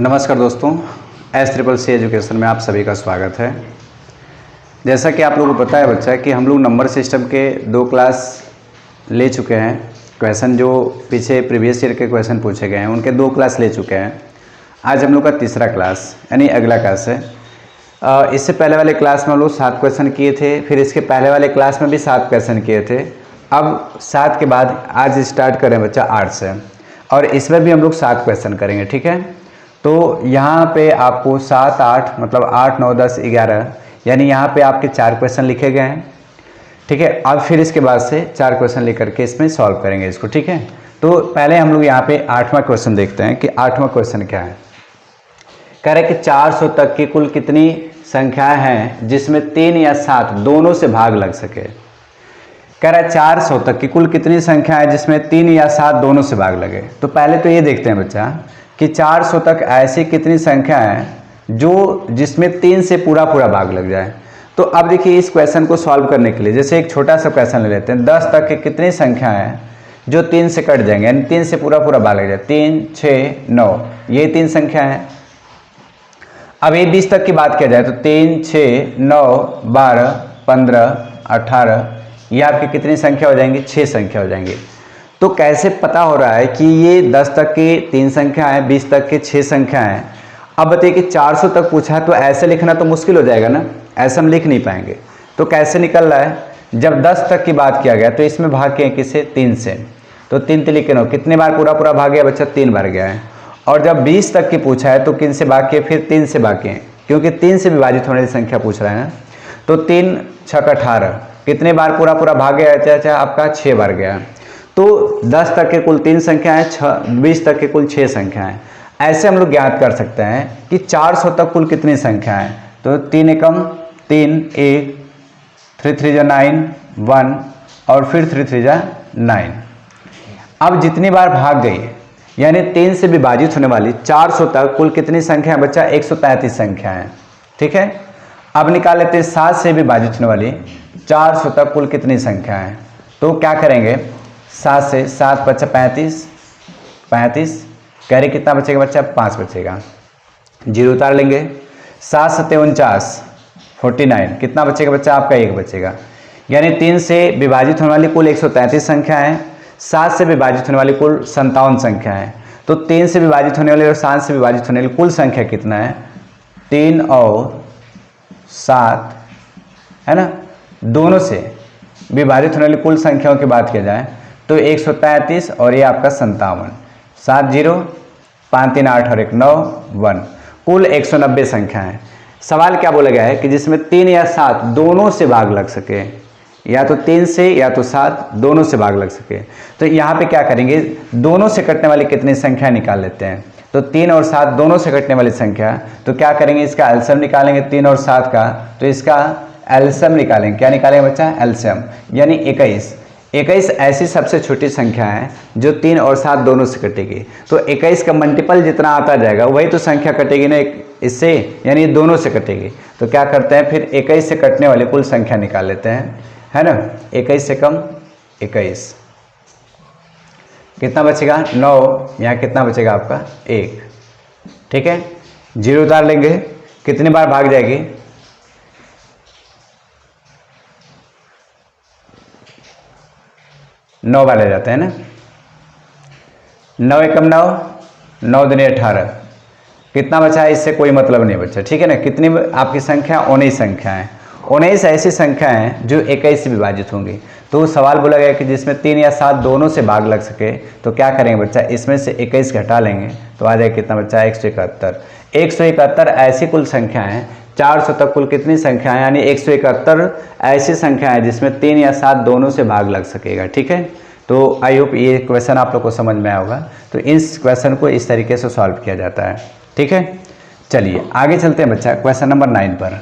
नमस्कार दोस्तों, S CCC education में आप सभी का स्वागत है। जैसा कि आप लोगों को पता है बच्चा कि हम लोग नंबर सिस्टम के 2 क्लास ले चुके हैं। क्वेश्चन जो पीछे प्रीवियस ईयर के क्वेश्चन पूछे गए हैं उनके 2 क्लास ले चुके हैं। आज हम लोग का तीसरा क्लास यानी अगला क्लास है। इससे पहले वाले क्लास में हम लोग 7 क्वेश्चन किए थे, फिर इसके पहले वाले क्लास में भी 7 क्वेश्चन किए थे। अब 7 के बाद आज स्टार्ट करें बच्चा 8 से, और इसमें भी हम लोग 7 क्वेश्चन करेंगे। ठीक है, तो यहाँ पे आपको 7, 8 मतलब 8, 9, 10, 11 यानी यहाँ पे आपके 4 क्वेश्चन लिखे गए हैं। ठीक है, अब फिर इसके बाद से 4 क्वेश्चन लेकर के इसमें सॉल्व करेंगे इसको। ठीक है, तो पहले हम लोग यहाँ पे 8वां क्वेश्चन देखते हैं कि 8वां क्वेश्चन क्या है। कह रहे कि 400 तक की कुल कितनी संख्याएं हैं जिसमें 3 या 7 दोनों से भाग लग सके। कह रहा है 400 तक की कुल कितनी संख्या है जिसमें 3 या 7 दोनों से भाग लगे। तो पहले तो ये देखते हैं बच्चा कि 400 तक ऐसी कितनी संख्या है जो जिसमें 3 से पूरा भाग लग जाए। तो अब देखिए इस क्वेश्चन को सॉल्व करने के लिए जैसे एक छोटा सा क्वेश्चन ले लेते हैं। 10 तक की कितनी संख्या है जो 3 से कट जाएंगे यानी 3 से पूरा भाग लग जाए। 3, 6, 9 ये 3 संख्या है। अब ये 20 तक की बात किया जाए तो 3, 6, 9, 12, 15, 18 ये आपकी कितनी संख्या हो जाएंगी? 6 संख्या हो जाएंगी। तो कैसे पता हो रहा है कि ये 10 तक की 3 संख्या है, 20 तक के 6 संख्या है। अब बताइए कि 400 तक पूछा है तो ऐसे लिखना तो मुश्किल हो जाएगा ना, ऐसे हम लिख नहीं पाएंगे। तो कैसे निकल रहा है, जब 10 तक की बात किया गया तो इसमें भाग किए किसे? 3 से। तो 3 तिली के 9 कितने बार पूरा भाग गया बच्चा? 3 बार गया है। और जब 20 तक की पूछा है तो किन से भाग किए? फिर 3 से भाग किए, क्योंकि 3 से विभाजित होने वाली संख्या पूछ रहा है ना। तो 3, 6, 18 कितने बार पूरा भाग गया? अच्छा आपका 6 बार गया। तो 10 तक के कुल 3 संख्या है, 20 तक के कुल 6 संख्या है। ऐसे हम लोग ज्ञात कर सकते हैं कि 400 तक कुल कितनी संख्या है। तो 3 एकम 3, 1, 3 3 जा 9, 1 और फिर 3 3 जा 9। अब जितनी बार भाग गई यानी 3 से विभाजित होने वाली 400 तक कुल कितनी संख्या है बच्चा? 133 संख्या है। ठीक है, अब निकाल लेते हैं 7 से विभाजित होने वाली 400 तक कुल कितनी संख्या है। तो क्या करेंगे? 7 से 7 बच्चा 35, 35 कह रहे कितना बचेगा बच्चा? 5 बचेगा। 0 उतार लेंगे। 7 7 49, 49 कितना बचेगा बच्चा? आपका 1 बचेगा। यानी 3 से विभाजित होने वाली कुल 133 संख्या है, 7 से विभाजित होने वाली कुल 57 संख्या है। तो 3 से विभाजित होने वाली और 7 से विभाजित होने वाली कुल संख्या कितना है? 3 और 7 है ना, दोनों से विभाजित होने वाली कुल संख्याओं की बात किया जाए तो 133 और ये आपका 57, 7 0, 5 3 8 और 1 9, 1 कुल 190 संख्या है। सवाल क्या बोला गया है कि जिसमें 3 या 7 दोनों से भाग लग सके, या तो 3 से या तो 7 दोनों से भाग लग सके। तो यहाँ पे क्या करेंगे? दोनों से कटने वाली कितनी संख्या निकाल लेते हैं। तो 3 और 7 दोनों से कटने वाली संख्या, तो क्या करेंगे? इसका एलसीएम निकालेंगे 3 और 7 का, तो इसका एलसीएम निकालेंगे। क्या निकालेंगे बच्चा? एलसीएम यानी 21। 21 ऐसी सबसे छोटी संख्या है जो 3 और 7 दोनों से कटेगी। तो 21 का मल्टीपल जितना आता जाएगा वही तो संख्या कटेगी ना इससे, यानी दोनों से कटेगी। तो क्या करते हैं फिर? 21 से कटने वाली कुल संख्या निकाल लेते हैं, है ना। 21 से कम 21 कितना बचेगा? 9। यहाँ कितना बचेगा आपका? 1। ठीक है, 0 उतार लेंगे। कितनी बार भाग जाएगी? 9 बार ले जाते हैं ना। 9 एकम 9, 9 दूनी 18 कितना बचा है? इससे कोई मतलब नहीं बच्चा। ठीक है ना, कितनी आपकी संख्या? 19 संख्या है। 19 ऐसी संख्या है जो 21 से विभाजित होंगी। तो सवाल बोला गया कि जिसमें 3 या 7 दोनों से भाग लग सके, तो क्या करेंगे बच्चा? इसमें से 21 घटा लेंगे तो आ जाएगा कितना बच्चा? 171। 171 ऐसी कुल संख्या है। 400 तक कुल कितनी संख्या है? यानी 171 ऐसी संख्या है जिसमें 3 या 7 दोनों से भाग लग सकेगा। ठीक है, तो आई होप ये क्वेश्चन आप लोग को समझ में आया होगा। तो इस क्वेश्चन को इस तरीके से सॉल्व किया जाता है। ठीक है, चलिए आगे चलते हैं बच्चा क्वेश्चन नंबर 9 पर।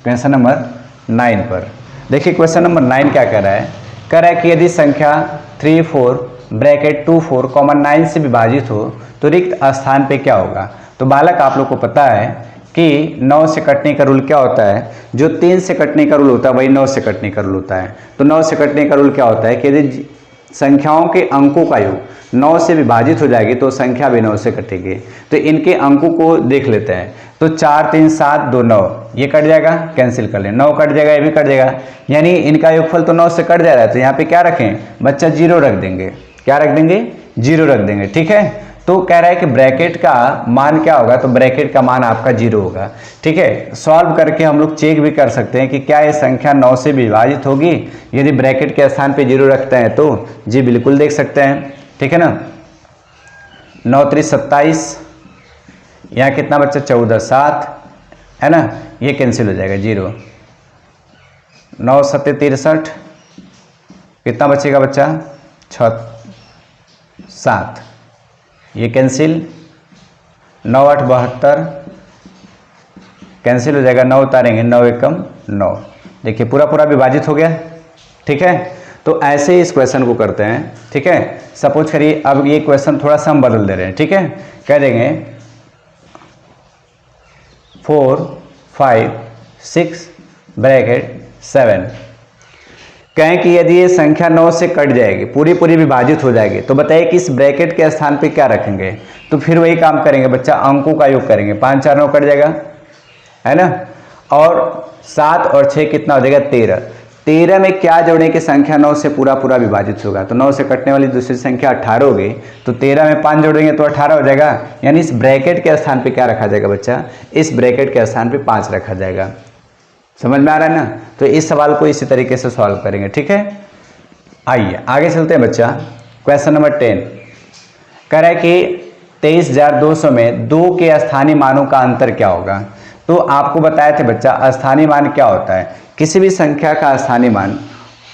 क्वेश्चन नंबर 9 पर देखिए, क्वेश्चन नंबर 9 क्या कर रहा है? कह रहा है कि यदि संख्या 3 4 ब्रैकेट 2 4 9 से विभाजित हो तो रिक्त स्थान पे क्या होगा। तो बालक आप लोग को पता है कि 9 से कटने का रूल क्या होता है? जो 3 से कटने का रूल होता है वही 9 से कटने का रूल होता है। तो 9 से कटने का रूल क्या होता है कि यदि संख्याओं के अंकों का योग 9 से विभाजित हो जाएगी तो संख्या भी 9 से कटेगी। तो इनके अंकों को देख लेते हैं। तो 4 3 7 2 9, ये कट जाएगा, कैंसिल कर लें, 9 कट जाएगा, ये भी कट जाएगा, यानी इनका योगफल तो 9 से कट जा रहा है। तो यहाँ पे क्या रखें बच्चा, 0 रख देंगे। क्या रख देंगे, 0 रख देंगे। ठीक है, तो कह रहा है कि ब्रैकेट का मान क्या होगा, तो ब्रैकेट का मान आपका 0 होगा। ठीक है, सॉल्व करके हम लोग चेक भी कर सकते हैं कि क्या ये संख्या 9 से विभाजित होगी यदि ब्रैकेट के स्थान पे 0 रखते हैं तो। जी बिल्कुल देख सकते हैं। ठीक है ना, 9 3 27, यहाँ कितना बच्चा 14 7 है ना, ये कैंसिल हो जाएगा 0। 9 7 63, कितना बचेगा बच्चा 6 7, ये कैंसिल। 9 8 72, कैंसिल हो जाएगा, 9 उतारेंगे, 9 एकम 9। देखिए पूरा पूरा विभाजित हो गया। ठीक है, तो ऐसे ही इस क्वेश्चन को करते हैं। ठीक है, सपोज करिए अब ये क्वेश्चन थोड़ा सा हम बदल दे रहे हैं। ठीक है, कह देंगे 4 5 6 ब्रैकेट 7, कहें कि यदि ये संख्या 9 से कट जाएगी, पूरी पूरी विभाजित हो जाएगी, तो बताइए कि इस ब्रैकेट के स्थान पे क्या रखेंगे। तो फिर वही काम करेंगे बच्चा, अंकों का योग करेंगे। 5 4 9 कट जाएगा, है ना, और 7 और 6 कितना हो जाएगा 13। 13 में क्या जोड़ें कि संख्या 9 से पूरा पूरा विभाजित होगा। तो 9 से कटने वाली दूसरी संख्या 18 होगी, तो 13 में 5 जोड़ेंगे तो 18 हो जाएगा। यानी इस ब्रैकेट के स्थान पे क्या रखा जाएगा बच्चा, इस ब्रैकेट के स्थान पे 5 रखा जाएगा। समझ में आ रहा है ना। तो इस सवाल को इसी तरीके से सॉल्व करेंगे। ठीक है, आइए आगे चलते हैं बच्चा। क्वेश्चन नंबर 10 कह रहा है कि 23,200 में 2 के स्थानीय मानों का अंतर क्या होगा। तो आपको बताए थे बच्चा, स्थानीय मान क्या होता है, किसी भी संख्या का स्थानीय मान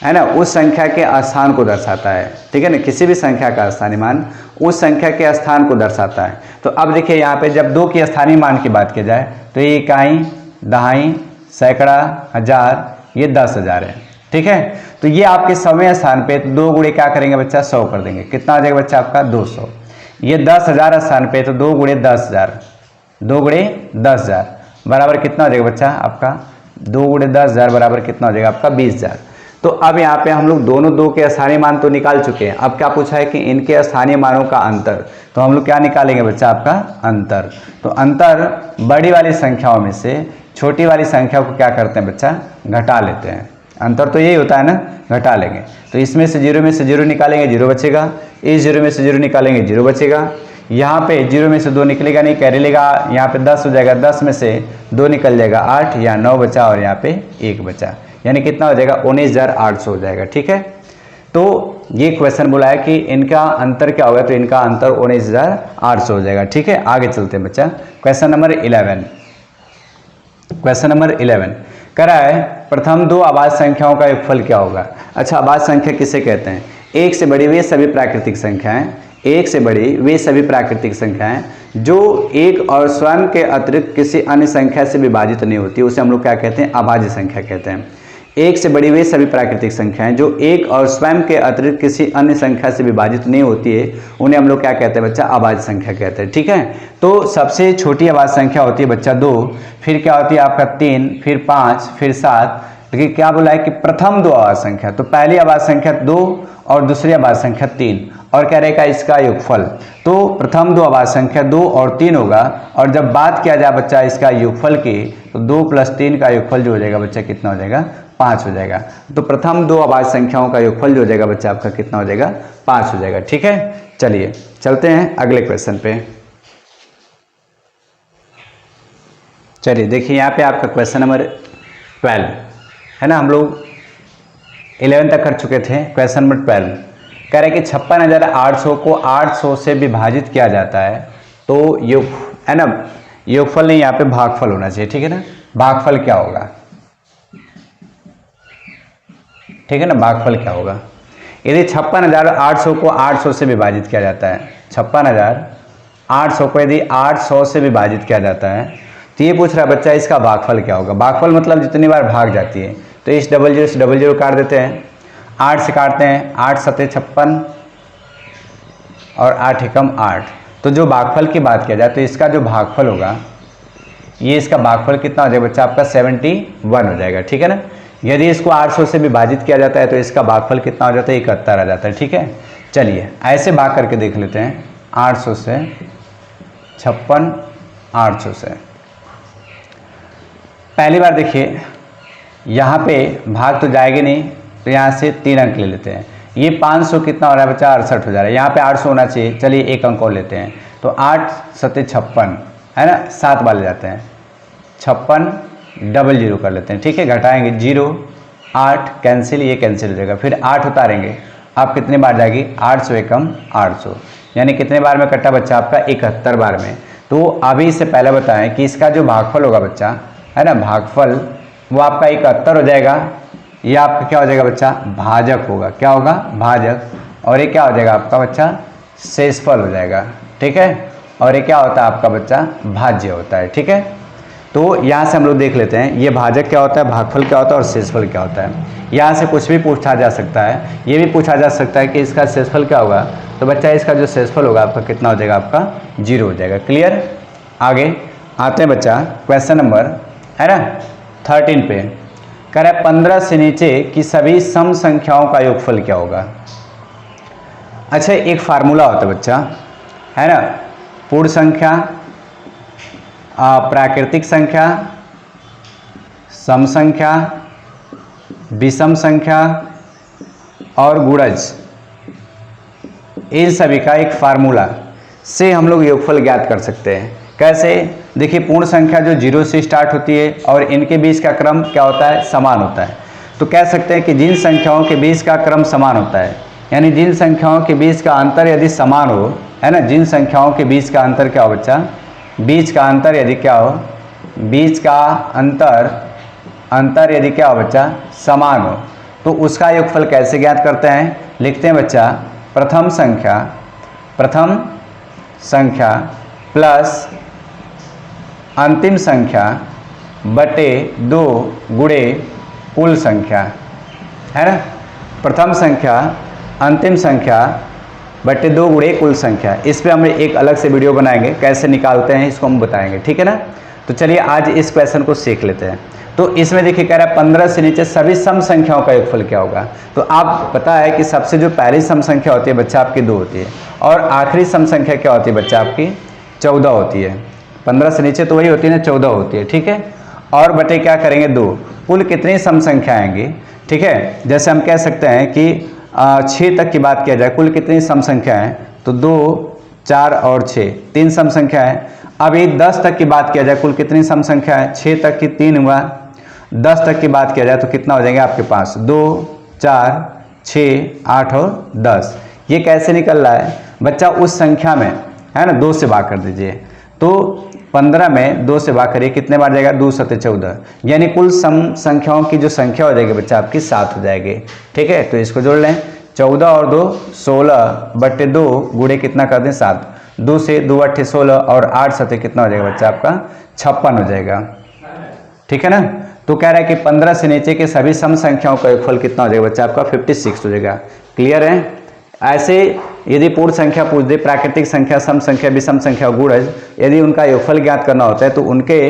है ना उस संख्या के स्थान को दर्शाता है। ठीक है ना, किसी भी संख्या का स्थानीय मान उस संख्या के स्थान को दर्शाता है। तो अब देखिए यहाँ पे जब 2 के स्थानीय मान की बात की जाए तो ये इकाई, दहाई, सैकड़ा, हजार, ये 10,000 है। ठीक है, तो ये आपके 100वें स्थान पे 2 गुणे क्या करेंगे बच्चा 100 कर देंगे। कितना आ जाएगा बच्चा आपका 200। ये 10,000 स्थान पे तो 2 गुणे 10,000, 2 गुणे 10,000 बराबर कितना हो जाएगा बच्चा आपका 2 गुणे 10,000 बराबर कितना हो जाएगा आपका 20,000। तो अब यहाँ पे हम लोग दोनों 2 के स्थानीय मान तो निकाल चुके हैं। अब क्या पूछा है कि इनके स्थानीय मानों का अंतर, तो हम लोग क्या निकालेंगे बच्चा आपका अंतर। तो अंतर बड़ी वाली संख्याओं में से छोटी वाली संख्या को क्या करते हैं बच्चा, घटा लेते हैं। अंतर तो यही होता है ना, घटा लेंगे। तो इसमें से 0 में से 0 निकालेंगे, 0 बचेगा। इस 0 में से 0 निकालेंगे, 0 बचेगा। यहाँ पे 0 में से 2 निकलेगा नहीं, कैरी लेगा, यहाँ पे 10 हो जाएगा, 10 में से 2 निकल जाएगा 8, या 9 बचा और यहाँ पे 1 बचा, यानी कितना हो जाएगा 19,800 हो जाएगा। ठीक है, तो ये क्वेश्चन बोला है कि इनका अंतर क्या होगा, तो इनका अंतर 19,800 हो जाएगा। ठीक है, आगे चलते हैं बच्चा। क्वेश्चन नंबर 11, क्वेश्चन नंबर 11 कह रहा है प्रथम 2 अभाज्य संख्याओं का योगफल क्या होगा। अच्छा, अभाज्य संख्या किसे कहते हैं, एक से बड़ी वे सभी प्राकृतिक संख्याएं, एक से बड़ी वे सभी प्राकृतिक संख्याएं जो एक और स्वयं के अतिरिक्त किसी अन्य संख्या से विभाजित नहीं होती, उसे हम लोग क्या कहते हैं, अभाज्य संख्या कहते हैं। एक से बड़ी वे सभी प्राकृतिक संख्याएं जो एक और स्वयं के अतिरिक्त किसी अन्य संख्या से विभाजित नहीं होती है, उन्हें हम लोग क्या कहते हैं बच्चा, अभाज्य संख्या कहते हैं। ठीक है, तो सबसे छोटी अभाज्य संख्या होती है बच्चा 2, फिर क्या होती है आपका 3, फिर 5, फिर 7। लेकिन क्या बोला है कि प्रथम 2 अभाज्य संख्या, तो पहली अभाज्य संख्या 2 और दूसरी अभाज्य संख्या 3, और कह रहेगा इसका योगफल। तो प्रथम 2 अभाज्य संख्या 2 और 3 होगा, और जब बात किया जाए बच्चा इसका योगफल की, तो 2 + 3 का योगफल जो हो जाएगा बच्चा कितना हो जाएगा, 5 हो जाएगा। तो प्रथम 2 अभाज्य संख्याओं का योगफल जो हो जाएगा बच्चा आपका कितना हो जाएगा, 5 हो जाएगा। ठीक है, चलिए चलते हैं अगले क्वेश्चन पे। चलिए देखिए यहाँ पे आपका क्वेश्चन नंबर 12 है ना, हम लोग 11 तक कर चुके थे। क्वेश्चन नंबर 12 कह रहे हैं कि 56,800 को 800 से विभाजित किया जाता है, तो योग है ना, योगफल नहीं, यहाँ पे भागफल होना चाहिए। ठीक है ना, भागफल क्या होगा, ठीक है ना, भागफल क्या होगा यदि 56,800 को 800 से विभाजित किया जाता है। 56,800 को यदि 800 से विभाजित किया जाता है, तो ये पूछ रहा है बच्चा इसका भागफल क्या होगा। भागफल मतलब जितनी बार भाग जाती है, तो इस 00 से 00 काट देते हैं, 8 से काटते हैं, 8 × 7 = 56 और 8 × 8। तो जो भागफल की बात किया जाए तो इसका जो भागफल होगा, ये इसका भागफल कितना हो जाएगा बच्चा आपका 71 हो जाएगा। ठीक है ना, यदि इसको 800 से विभाजित किया जाता है तो इसका भागफल कितना हो जाता है, 71 आ जाता है। ठीक है, चलिए ऐसे भाग करके देख लेते हैं। 800 से 56, 800 से। पहली बार देखिए यहाँ पे भाग तो जाएगी नहीं, तो यहाँ से 3 अंक ले लेते हैं। ये 500 कितना हो रहा है बच्चा, 68 हो जा रहा है। यहाँ पे 800 होना चाहिए, चलिए 1 अंक और लेते हैं, तो 8 7 56 है ना, 7 वाले जाते हैं, 56 डबल 0 कर लेते हैं। ठीक है, घटाएंगे 0, 8 कैंसिल, ये कैंसिल हो जाएगा, फिर 8 उतारेंगे, आप कितने बार जाएगी, 800 एकम 800, यानी कितने बार में कटा बच्चा आपका, 71 बार में। तो अभी इससे पहले बताएं कि इसका जो भागफल होगा बच्चा है ना, भागफल वो आपका 71 हो जाएगा, ये आपका क्या हो जाएगा बच्चा, भाजक होगा। क्या होगा, भाजक, और ये क्या हो जाएगा आपका बच्चा, शेषफल हो जाएगा। ठीक है, और ये क्या होता है आपका बच्चा, भाज्य होता है। ठीक है, तो यहाँ से हम लोग देख लेते हैं ये भाजक क्या होता है, भागफल क्या होता है और शेषफल क्या होता है। यहाँ से कुछ भी पूछा जा सकता है, ये भी पूछा जा सकता है कि इसका शेषफल क्या होगा, तो बच्चा इसका जो शेषफल होगा आपका कितना हो जाएगा, आपका 0 हो जाएगा। क्लियर, आगे आते हैं बच्चा क्वेश्चन नंबर है ना 13 पे। कह रहा है 15 से नीचे की सभी सम संख्याओं का योगफल क्या होगा। अच्छा, एक फार्मूला होता है बच्चा है ना, पूर्ण संख्या, प्राकृतिक संख्या, सम संख्या, विषम संख्या और गुणज, इन सभी का एक फार्मूला से हम लोग योगफल ज्ञात कर सकते हैं। कैसे, देखिए पूर्ण संख्या जो 0 से स्टार्ट होती है और इनके बीच का क्रम क्या होता है, समान होता है। तो कह सकते हैं कि जिन संख्याओं के बीच का क्रम समान होता है, यानी जिन संख्याओं के बीच का अंतर यदि समान हो, है ना, जिन संख्याओं के बीच का अंतर क्या हो बच्चा, बीच का अंतर यदि क्या हो, बीच का अंतर यदि क्या हो बच्चा, समान हो, तो उसका योगफल कैसे ज्ञात करते हैं। लिखते हैं बच्चा, प्रथम संख्या प्लस अंतिम संख्या बटे 2 गुणे कुल संख्या, है ना। प्रथम संख्या अंतिम संख्या बटे 2 गुणे कुल संख्या, इस पे हम एक अलग से वीडियो बनाएंगे, कैसे निकालते हैं इसको हम बताएंगे। ठीक है ना, तो चलिए आज इस क्वेश्चन को सीख लेते हैं। तो इसमें देखिए कह रहा है 15 से नीचे सभी सम संख्याओं का योगफल क्या होगा। तो आप पता है कि सबसे जो पहली सम संख्या होती है बच्चा आपकी 2 होती है, और आखिरी सम संख्या क्या होती है बच्चा आपकी 14 होती है। 15 से नीचे तो वही होती है ना, 14 होती है। ठीक है, और बटे क्या करेंगे 2, कुल कितनी सम संख्या आएंगी। ठीक है, जैसे हम कह सकते हैं कि 6 तक की बात किया जाए, कुल कितनी सम संख्या है, तो 2 4 और 6 3 सम संख्या है। अभी 10 तक की बात किया जाए, कुल कितनी सम संख्या है, 6 तक की 3 हुआ। 10 तक की बात किया जाए तो कितना हो जाएंगे आपके पास, 2 4 6 8 और 10। ये कैसे निकल रहा है बच्चा, उस संख्या में है ना 2 से भाग कर दीजिए, तो 15 में 2 से भाग करिए, कितने बार जाएगा, 2 7 14, यानी कुल सम संख्याओं की जो संख्या हो जाएगी बच्चा आपकी 7 हो जाएगी। ठीक है, तो इसको जोड़ लें, 14 और 2 16 बटे 2 गुणे कितना कर दें 7, 2 से 2 8 16 और 8 7 कितना हो जाएगा बच्चा आपका 56 हो जाएगा। ठीक है ना, तो कह रहा है कि 15 से नीचे के सभी सम संख्याओं का योगफल कितना हो जाएगा बच्चा आपका 56 हो जाएगा। क्लियर है। ऐसे यदि पूर्ण संख्या पूछ दे, प्राकृतिक संख्या, सम संख्या, विषम संख्या, गुणज, यदि उनका योगफल ज्ञात करना होता है तो उनके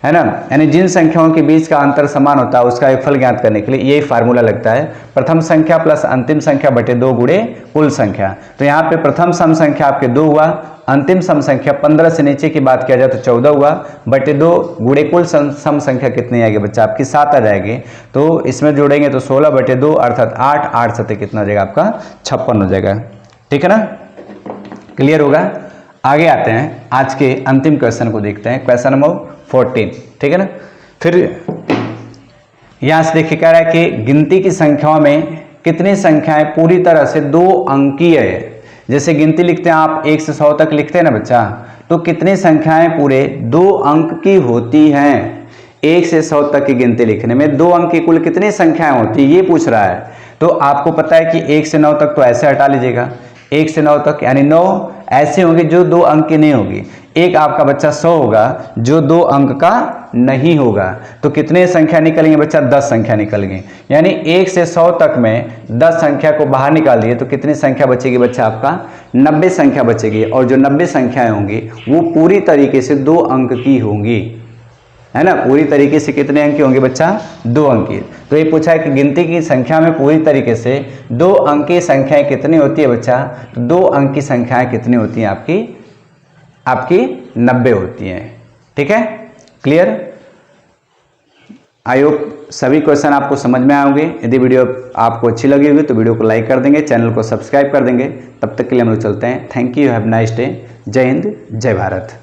है ना, यानी जिन संख्याओं के बीच का अंतर समान होता है उसका योगफल ज्ञात करने के लिए यही फार्मूला लगता है, प्रथम संख्या प्लस अंतिम संख्या बटे 2 गुणे कुल संख्या। तो यहाँ पे प्रथम सम संख्या आपके 2 हुआ, अंतिम सम संख्या 15 से नीचे की बात किया जाए तो 14 हुआ, बटे 2 गुणे कुल सम संख्या कितनी आएगी बच्चा आपकी 7 आ जाएगी। तो इसमें जोड़ेंगे तो 16 बटे 2 अर्थात 8 8 7 कितना हो जाएगा आपका 56 हो जाएगा। ठीक है ना, क्लियर होगा। आगे आते हैं, आज के अंतिम क्वेश्चन को देखते हैं, क्वेश्चन नंबर 14। ठीक है ना, फिर यहां से देखिए कह रहा है कि गिनती की संख्याओं में कितनी संख्याएं पूरी तरह से 2 अंकीय है। जैसे गिनती लिखते हैं आप 1 से 100 तक लिखते हैं ना बच्चा, तो कितनी संख्याएं पूरे 2 अंक की होती हैं। 1 से 100 तक की गिनती लिखने में 2 अंक की कुल कितनी संख्याएं होती है ये पूछ रहा है। तो आपको पता है कि 1 से 9 तक तो ऐसे हटा लीजिएगा, 1 से 9 तक यानी 9 ऐसे होंगे जो 2 अंक की नहीं होगी। एक आपका बच्चा 100 होगा जो 2 अंक का नहीं होगा। तो कितने संख्या निकलेंगे बच्चा, 10 संख्या निकल गई। यानी 1 से 100 तक में 10 संख्या को बाहर निकाल दिए तो कितनी संख्या बचेगी बच्चा आपका 90 संख्या बचेगी। और जो 90 संख्याएं होंगी वो पूरी तरीके से 2 अंक की होंगी। है ना। पूरी तरीके से कितने अंक की होंगे बच्चा? 2 अंक की। तो ये पूछा है कि गिनती की संख्या में पूरी तरीके से 2 अंक की संख्याएं कितनी होती है बच्चा? तो 2 अंक की संख्याएं कितनी होती हैं आपकी 90 होती हैं। ठीक है, क्लियर? आई होप सभी क्वेश्चन आपको समझ में आएंगे। यदि वीडियो आपको अच्छी लगी होगी तो वीडियो को लाइक कर देंगे, चैनल को सब्सक्राइब कर देंगे। तब तक के लिए हम लोग चलते हैं। Thank you, have nice day. जय हिंद, जय भारत।